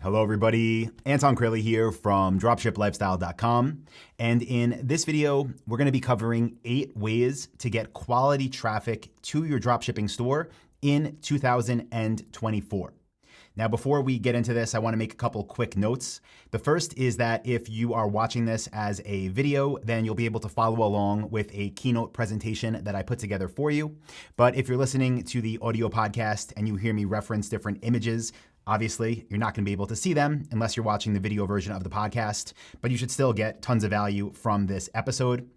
Hello everybody, Anton here from dropshiplifestyle.com, and in this video we're going to be covering 8 ways to get quality traffic to your dropshipping store in 2024. Now before we get into this, I want to make a couple quick notes. The first is that if you are watching this as a video, then you'll be able to follow along with a keynote presentation that I put together for you. But if you're listening to the audio podcast and you hear me reference different images, obviously, you're not going to be able to see them unless you're watching the video version of the podcast, but you should still get tons of value from this episode.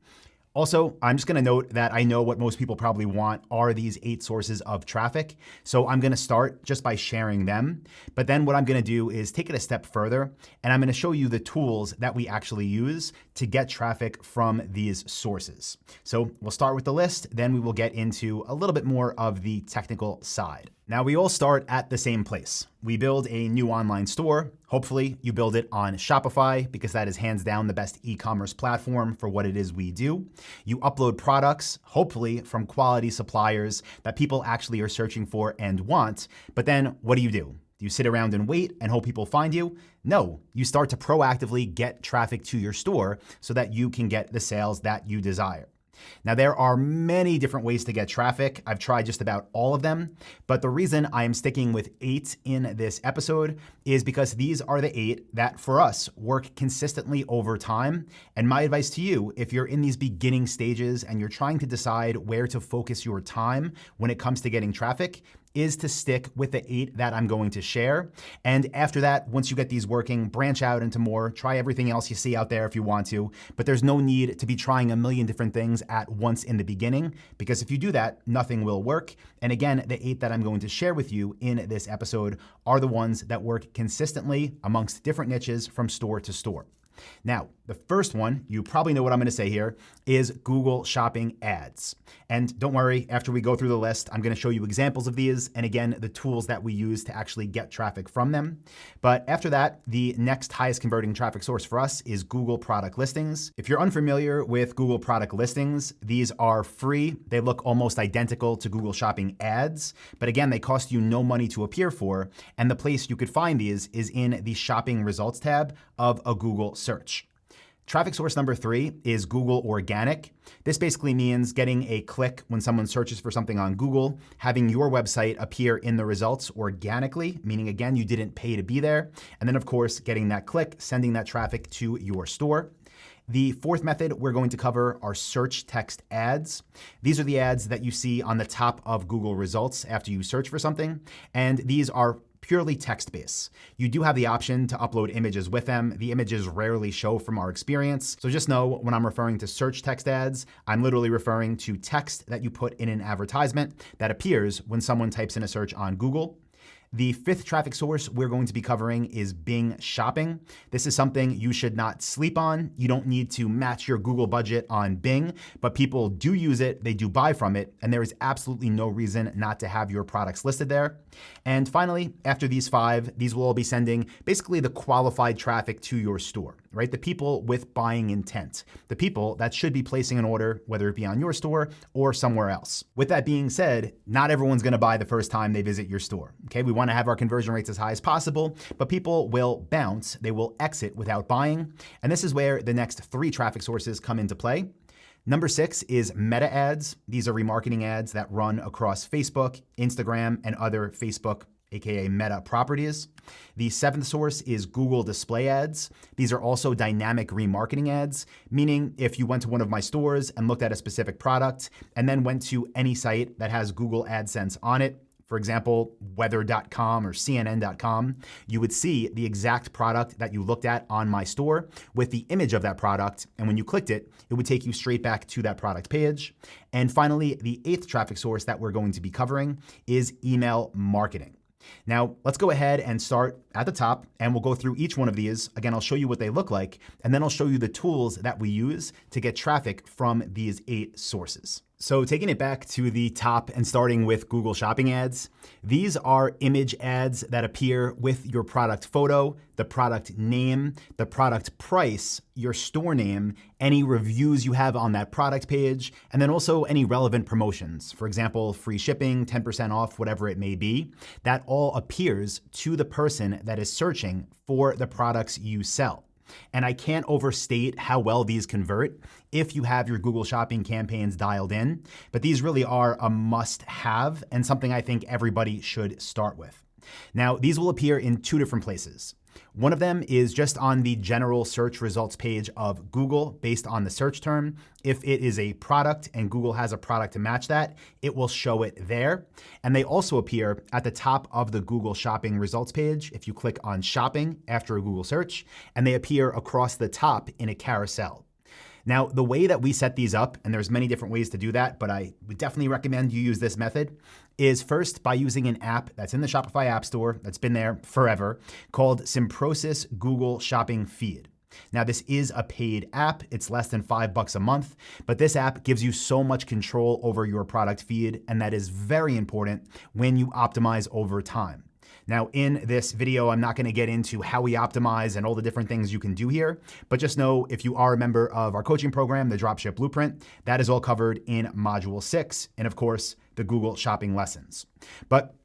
Also, I'm just going to note that I know what most people probably want are these 8 sources of traffic. So I'm going to start just by sharing them. But then what I'm going to do is take it a step further, and I'm going to show you the tools that we actually use to get traffic from these sources. So we'll start with the list, then we will get into a little bit more of the technical side. Now, we all start at the same place. We build a new online store. Hopefully, you build it on Shopify because that is hands down the best e-commerce platform for what it is we do. You upload products, hopefully from quality suppliers that people actually are searching for and want. But then what do? Do you sit around and wait and hope people find you? No, you start to proactively get traffic to your store so that you can get the sales that you desire. Now, there are many different ways to get traffic. I've tried just about all of them, but the reason I am sticking with 8 in this episode is because these are the 8 that for us work consistently over time. And my advice to you, if you're in these beginning stages and you're trying to decide where to focus your time when it comes to getting traffic, is to stick with the 8 that I'm going to share. And after that, once you get these working, branch out into more, try everything else you see out there if you want to, but there's no need to be trying a million different things at once in the beginning, because if you do that, nothing will work. And again, the 8 that I'm going to share with you in this episode are the ones that work consistently amongst different niches from store to store. Now, the first one, you probably know what I'm going to say here, is Google Shopping ads. And don't worry, after we go through the list, I'm going to show you examples of these and again, the tools that we use to actually get traffic from them. But after that, the next highest converting traffic source for us is Google Product Listings. If you're unfamiliar with Google Product Listings, these are free. They look almost identical to Google Shopping ads, but again, they cost you no money to appear for. And the place you could find these is in the Shopping Results tab of a Google search. Traffic source number 3 is Google Organic. This basically means getting a click when someone searches for something on Google, having your website appear in the results organically, meaning again, you didn't pay to be there. And then of course, getting that click, sending that traffic to your store. The fourth method we're going to cover are search text ads. These are the ads that you see on the top of Google results after you search for something. And these are purely text-based. You do have the option to upload images with them. The images rarely show from our experience. So just know when I'm referring to search text ads, I'm literally referring to text that you put in an advertisement that appears when someone types in a search on Google. The 5th traffic source we're going to be covering is Bing Shopping. This is something you should not sleep on. You don't need to match your Google budget on Bing, but people do use it, they do buy from it, and there is absolutely no reason not to have your products listed there. And finally, after these 5, these will all be sending basically the qualified traffic to your store, right? The people with buying intent, the people that should be placing an order, whether it be on your store or somewhere else. With that being said, not everyone's gonna buy the first time they visit your store, okay? We want to have our conversion rates as high as possible, but people will bounce, they will exit without buying. And this is where the next 3 traffic sources come into play. Number 6 is meta ads. These are remarketing ads that run across Facebook, Instagram, and other Facebook, aka Meta properties. The 7th source is Google Display Ads. These are also dynamic remarketing ads, meaning if you went to one of my stores and looked at a specific product and then went to any site that has Google AdSense on it, for example, weather.com or CNN.com, you would see the exact product that you looked at on my store with the image of that product. And when you clicked it, it would take you straight back to that product page. And finally, the 8th traffic source that we're going to be covering is email marketing. Now, let's go ahead and start at the top, and we'll go through each one of these. Again, I'll show you what they look like, and then I'll show you the tools that we use to get traffic from these 8 sources. So taking it back to the top and starting with Google Shopping ads, these are image ads that appear with your product photo, the product name, the product price, your store name, any reviews you have on that product page, and then also any relevant promotions. For example, free shipping, 10% off, whatever it may be. That all appears to the person that is searching for the products you sell. And I can't overstate how well these convert if you have your Google Shopping campaigns dialed in, but these really are a must-have and something I think everybody should start with. Now, these will appear in two different places. One of them is just on the general search results page of Google based on the search term. If it is a product and Google has a product to match that, it will show it there. And they also appear at the top of the Google Shopping results page if you click on Shopping after a Google search, and they appear across the top in a carousel. Now, the way that we set these up, and there's many different ways to do that, but I would definitely recommend you use this method, is first by using an app that's in the Shopify App Store that's been there forever called Simprosis Google Shopping Feed. Now, this is a paid app. It's less than $5 a month, but this app gives you so much control over your product feed, and that is very important when you optimize over time. Now, in this video, I'm not going to get into how we optimize and all the different things you can do here, but just know if you are a member of our coaching program, the Dropship Blueprint, that is all covered in Module 6, and of course, the Google Shopping lessons. But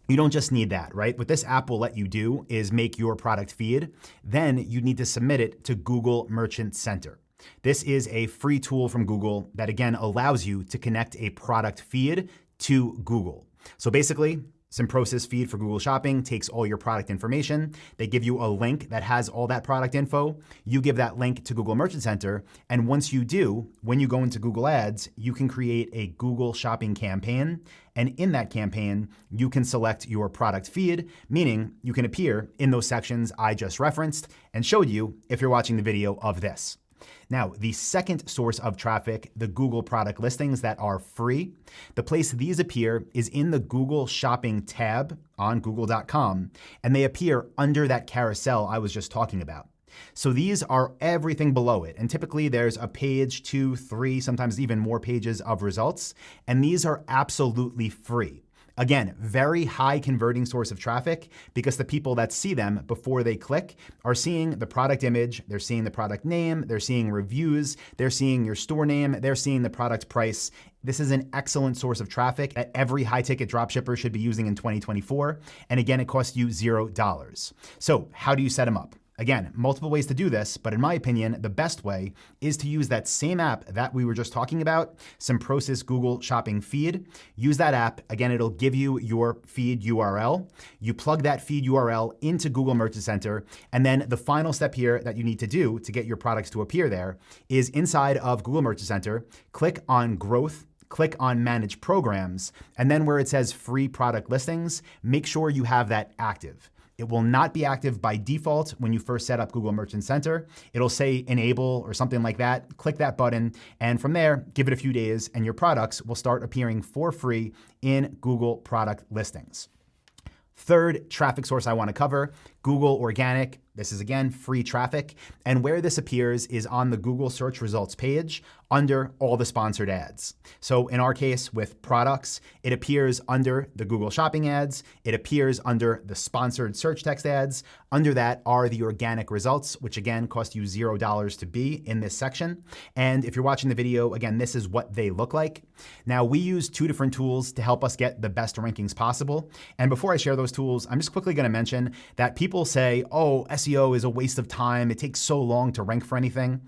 you don't just need that, right? What this app will let you do is make your product feed. Then you need to submit it to Google Merchant Center. This is a free tool from Google that, again, allows you to connect a product feed to Google. So basically, Simprosis Feed for Google Shopping takes all your product information. They give you a link that has all that product info. You give that link to Google Merchant Center. And once you do, when you go into Google Ads, you can create a Google Shopping campaign. And in that campaign, you can select your product feed, meaning you can appear in those sections I just referenced and showed you if you're watching the video of this. Now, the second source of traffic, the Google product listings that are free, the place these appear is in the Google Shopping tab on google.com, and they appear under that carousel I was just talking about. So these are everything below it. And typically there's a page, 2, 3, sometimes even more pages of results. And these are absolutely free. Again, very high converting source of traffic because the people that see them before they click are seeing the product image, they're seeing the product name, they're seeing reviews, they're seeing your store name, they're seeing the product price. This is an excellent source of traffic that every high-ticket dropshipper should be using in 2024. And again, it costs you $0. So how do you set them up? Again, multiple ways to do this, but in my opinion, the best way is to use that same app that we were just talking about, Simprosis Google Shopping Feed. Use that app. Again, it'll give you your feed URL. You plug that feed URL into Google Merchant Center, and then the final step here that you need to do to get your products to appear there is inside of Google Merchant Center, click on Growth, click on Manage Programs, and then where it says Free Product Listings, make sure you have that active. It will not be active by default when you first set up Google Merchant Center. It'll say enable or something like that. Click that button, and from there, give it a few days, and your products will start appearing for free in Google product listings. Third traffic source I want to cover, Google Organic. This is, again, free traffic. And where this appears is on the Google search results page under all the sponsored ads. So in our case with products, it appears under the Google Shopping ads. It appears under the sponsored search text ads. Under that are the organic results, which again cost you $0 to be in this section. And if you're watching the video, again, this is what they look like. Now, we use two different tools to help us get the best rankings possible. And before I share those tools, I'm just quickly going to mention that people say, oh, SEO is a waste of time. It takes so long to rank for anything.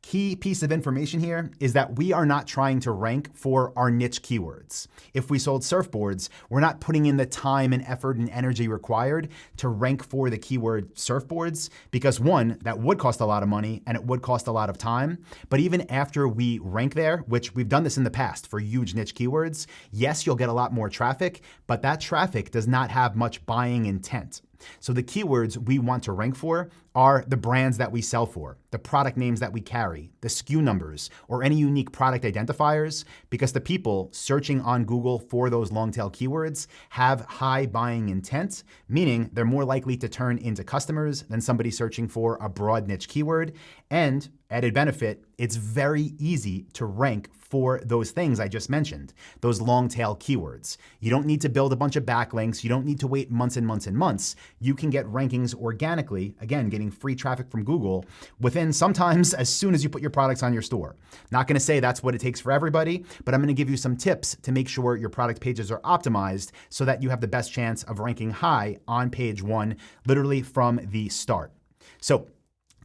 Key piece of information here is that we are not trying to rank for our niche keywords. If we sold surfboards, we're not putting in the time and effort and energy required to rank for the keyword surfboards because one, that would cost a lot of money and it would cost a lot of time. But even after we rank there, which we've done this in the past for huge niche keywords, yes, you'll get a lot more traffic, but that traffic does not have much buying intent. So the keywords we want to rank for are the brands that we sell for, the product names that we carry, the SKU numbers, or any unique product identifiers, because the people searching on Google for those long tail keywords have high buying intent, meaning they're more likely to turn into customers than somebody searching for a broad niche keyword. And added benefit, it's very easy to rank for those things I just mentioned, those long tail keywords. You don't need to build a bunch of backlinks. You don't need to wait months and months and months. You can get rankings organically, again, getting free traffic from Google within sometimes as soon as you put your products on your store. Not gonna say that's what it takes for everybody, but I'm gonna give you some tips to make sure your product pages are optimized so that you have the best chance of ranking high on page one, literally from the start. So,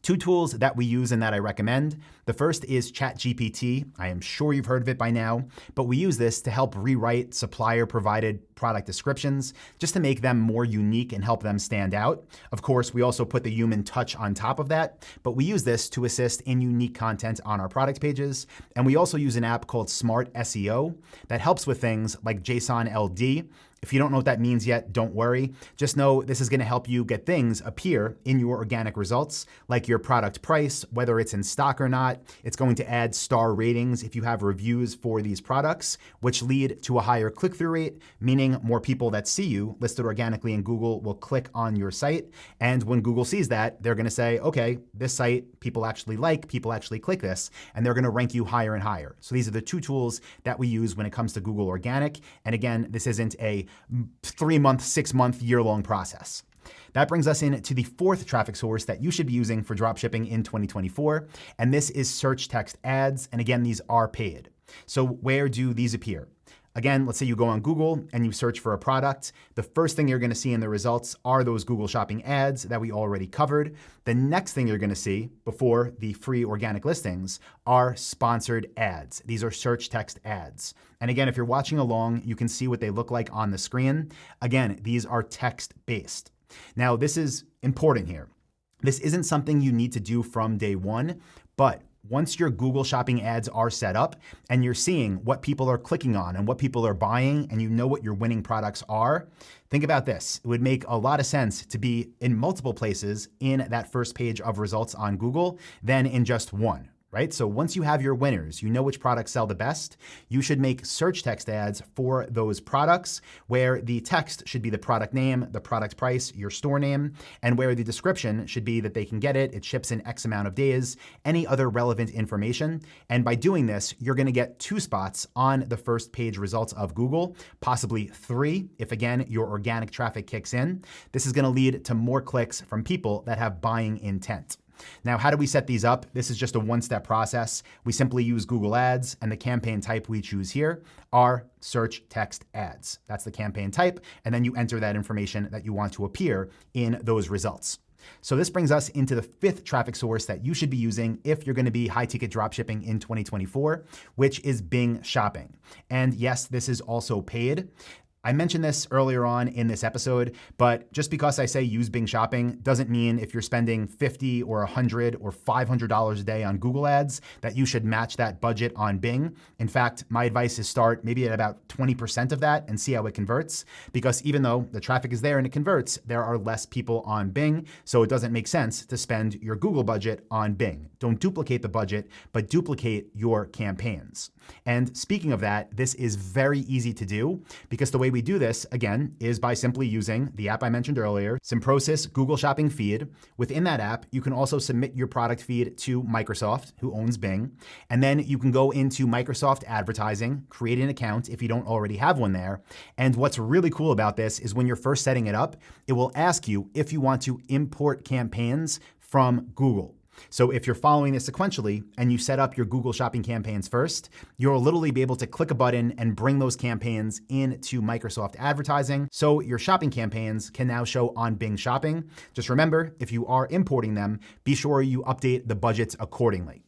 two tools that we use and that I recommend. The first is ChatGPT. I am sure you've heard of it by now, but we use this to help rewrite supplier-provided product descriptions just to make them more unique and help them stand out. Of course, we also put the human touch on top of that, but we use this to assist in unique content on our product pages. And we also use an app called Smart SEO that helps with things like JSON LD. If you don't know what that means yet, don't worry. Just know this is gonna help you get things appear in your organic results, like your product price, whether it's in stock or not. It's going to add star ratings if you have reviews for these products, which lead to a higher click-through rate, meaning more people that see you listed organically in Google will click on your site. And when Google sees that, they're gonna say, okay, this site people actually like, people actually click this, and they're gonna rank you higher and higher. So these are the two tools that we use when it comes to Google Organic. And again, this isn't a 3-month, 6-month, year-long process. That brings us into the fourth traffic source that you should be using for dropshipping in 2024, and this is search text ads. And again, these are paid. So where do these appear? Again, let's say you go on Google and you search for a product. The first thing you're gonna see in the results are those Google Shopping ads that we already covered. The next thing you're gonna see before the free organic listings are sponsored ads. These are search text ads. And again, if you're watching along, you can see what they look like on the screen. Again, these are text-based. Now, this is important here. This isn't something you need to do from day one, but once your Google Shopping ads are set up and you're seeing what people are clicking on and what people are buying and you know what your winning products are, think about this. It would make a lot of sense to be in multiple places in that first page of results on Google than in just one. Right? So once you have your winners, you know which products sell the best, you should make search text ads for those products where the text should be the product name, the product price, your store name, and where the description should be that they can get it, it ships in X amount of days, any other relevant information. And by doing this, you're gonna get 2 spots on the first page results of Google, possibly 3 if again, your organic traffic kicks in. This is gonna lead to more clicks from people that have buying intent. Now, how do we set these up? This is just a one-step process. We simply use Google Ads, and the campaign type we choose here are search text ads. That's the campaign type, and then you enter that information that you want to appear in those results. So this brings us into the 5th traffic source that you should be using if you're gonna be high-ticket dropshipping in 2024, which is Bing Shopping. And yes, this is also paid. I mentioned this earlier on in this episode, but just because I say use Bing Shopping doesn't mean if you're spending $50 or $100 or $500 a day on Google Ads that you should match that budget on Bing. In fact, my advice is start maybe at about 20% of that and see how it converts, because even though the traffic is there and it converts, there are less people on Bing, so it doesn't make sense to spend your Google budget on Bing. Don't duplicate the budget, but duplicate your campaigns. And speaking of that, this is very easy to do because the way we do this, again, is by simply using the app I mentioned earlier, Simprosys Google Shopping Feed. Within that app, you can also submit your product feed to Microsoft, who owns Bing. And then you can go into Microsoft Advertising, create an account if you don't already have one there. And what's really cool about this is when you're first setting it up, it will ask you if you want to import campaigns from Google. So if you're following this sequentially and you set up your Google Shopping campaigns first, you'll literally be able to click a button and bring those campaigns into Microsoft Advertising. So your shopping campaigns can now show on Bing Shopping. Just remember, if you are importing them, be sure you update the budgets accordingly.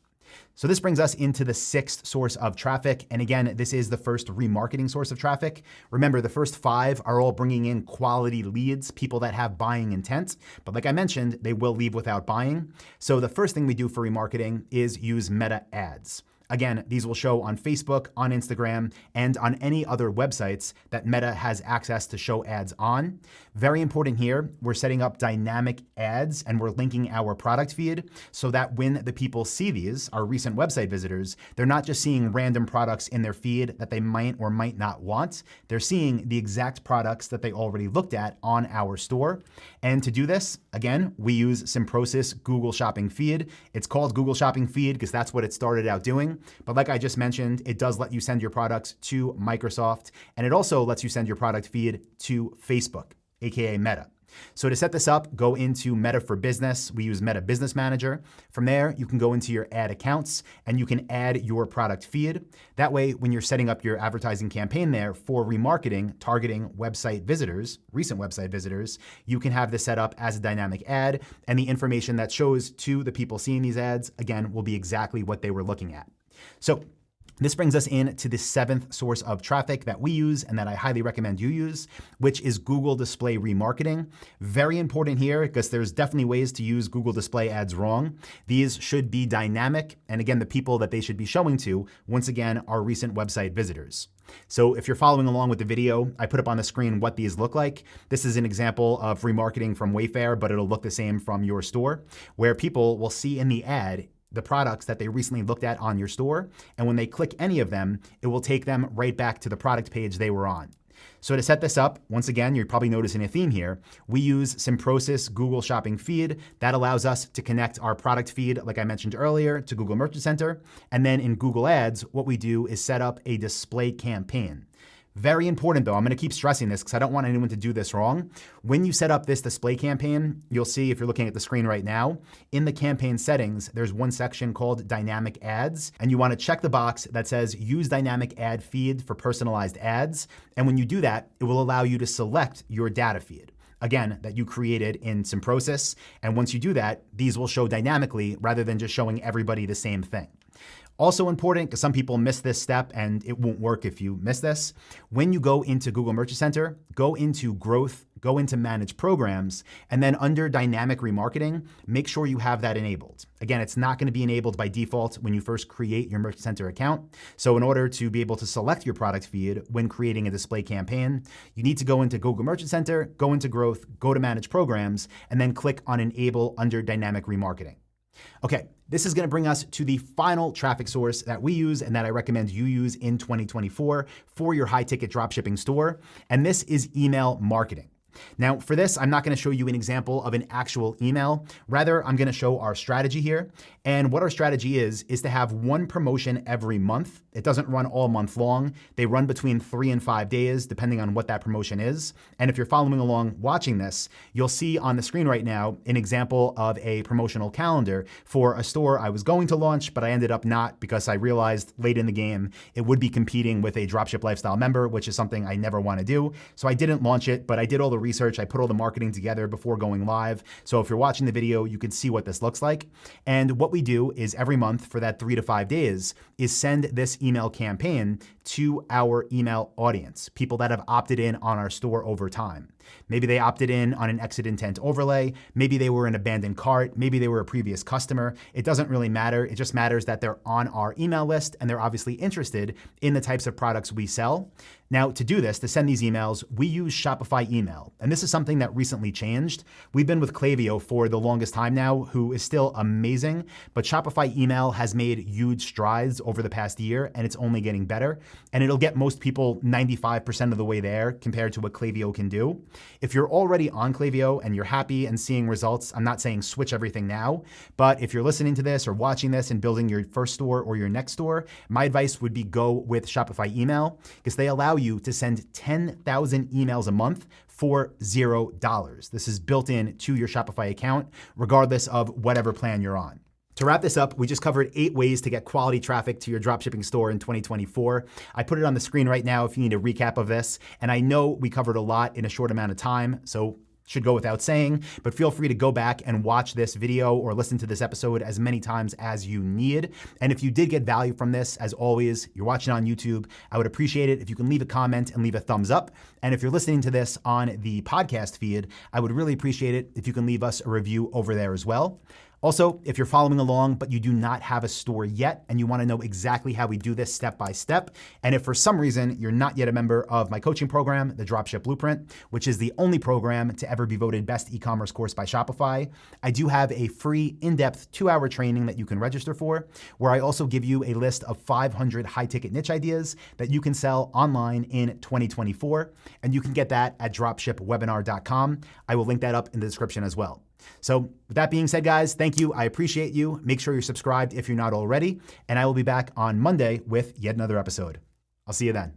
So this brings us into the 6th source of traffic. And again, this is the first remarketing source of traffic. Remember, the first 5 are all bringing in quality leads, people that have buying intent. But like I mentioned, they will leave without buying. So the first thing we do for remarketing is use meta ads. Again, these will show on Facebook, on Instagram, and on any other websites that Meta has access to show ads on. Very important here, we're setting up dynamic ads and we're linking our product feed so that when the people see these, our recent website visitors, they're not just seeing random products in their feed that they might or might not want. They're seeing the exact products that they already looked at on our store. And to do this, again, we use Simprosis Google Shopping Feed. It's called Google Shopping Feed because that's what it started out doing. But like I just mentioned, it does let you send your products to Microsoft, and it also lets you send your product feed to Facebook, aka Meta. So to set this up, go into Meta for Business. We use Meta Business Manager. From there, you can go into your ad accounts and you can add your product feed. That way, when you're setting up your advertising campaign there for remarketing, targeting website visitors, recent website visitors, you can have this set up as a dynamic ad, and the information that shows to the people seeing these ads, again, will be exactly what they were looking at. So this brings us in to the 7th source of traffic that we use and that I highly recommend you use, which is Google Display Remarketing. Very important here because there's definitely ways to use Google Display ads wrong. These should be dynamic, and again, the people that they should be showing to, once again, are recent website visitors. So if you're following along with the video, I put up on the screen what these look like. This is an example of remarketing from Wayfair, but it'll look the same from your store, where people will see in the ad the products that they recently looked at on your store. And when they click any of them, it will take them right back to the product page they were on. So to set this up, once again, you're probably noticing a theme here. We use Simprosis Google Shopping Feed. That allows us to connect our product feed, like I mentioned earlier, to Google Merchant Center. And then in Google Ads, what we do is set up a display campaign. Very important though, I'm gonna keep stressing this because I don't want anyone to do this wrong. When you set up this display campaign, you'll see if you're looking at the screen right now, in the campaign settings, there's one section called Dynamic Ads, and you wanna check the box that says Use Dynamic Ad Feed for personalized ads. And when you do that, it will allow you to select your data feed, again, that you created in Simprosis. And once you do that, these will show dynamically rather than just showing everybody the same thing. Also important, because some people miss this step and it won't work if you miss this. When you go into Google Merchant Center, go into Growth, go into Manage Programs, and then under Dynamic Remarketing, make sure you have that enabled. Again, it's not going to be enabled by default when you first create your Merchant Center account. So in order to be able to select your product feed when creating a display campaign, you need to go into Google Merchant Center, go into Growth, go to Manage Programs, and then click on Enable under Dynamic Remarketing. Okay, this is going to bring us to the final traffic source that we use and that I recommend you use in 2024 for your high-ticket dropshipping store, and this is email marketing. Now, for this, I'm not going to show you an example of an actual email. Rather, I'm going to show our strategy here. And what our strategy is to have one promotion every month. It doesn't run all month long. They run between 3 and 5 days, depending on what that promotion is. And if you're following along watching this, you'll see on the screen right now an example of a promotional calendar for a store I was going to launch, but I ended up not because I realized late in the game it would be competing with a Dropship Lifestyle member, which is something I never want to do. So I didn't launch it, but I did all the research. I put all the marketing together before going live. So if you're watching the video, you can see what this looks like. And what we do is every month for that 3 to 5 days is send this email campaign to our email audience, people that have opted in on our store over time. Maybe they opted in on an exit intent overlay. Maybe they were an abandoned cart. Maybe they were a previous customer. It doesn't really matter. It just matters that they're on our email list and they're obviously interested in the types of products we sell. Now, to do this, to send these emails, we use Shopify email. And this is something that recently changed. We've been with Klaviyo for the longest time now, who is still amazing, but Shopify email has made huge strides over the past year, and it's only getting better. And it'll get most people 95% of the way there compared to what Klaviyo can do. If you're already on Klaviyo and you're happy and seeing results, I'm not saying switch everything now, but if you're listening to this or watching this and building your first store or your next store, my advice would be go with Shopify email because they allow you to send 10,000 emails a month for $0. This is built in to your Shopify account, regardless of whatever plan you're on. To wrap this up, we just covered 8 ways to get quality traffic to your dropshipping store in 2024. I put it on the screen right now if you need a recap of this. And I know we covered a lot in a short amount of time, so should go without saying, but feel free to go back and watch this video or listen to this episode as many times as you need. And if you did get value from this, as always, you're watching on YouTube, I would appreciate it if you can leave a comment and leave a thumbs up. And if you're listening to this on the podcast feed, I would really appreciate it if you can leave us a review over there as well. Also, if you're following along, but you do not have a store yet and you want to know exactly how we do this step by step, and if for some reason you're not yet a member of my coaching program, the Dropship Blueprint, which is the only program to ever be voted best e-commerce course by Shopify, I do have a free in-depth 2-hour training that you can register for, where I also give you a list of 500 high-ticket niche ideas that you can sell online in 2024, and you can get that at dropshipwebinar.com. I will link that up in the description as well. So with that being said, guys, thank you. I appreciate you. Make sure you're subscribed if you're not already, and I will be back on Monday with yet another episode. I'll see you then.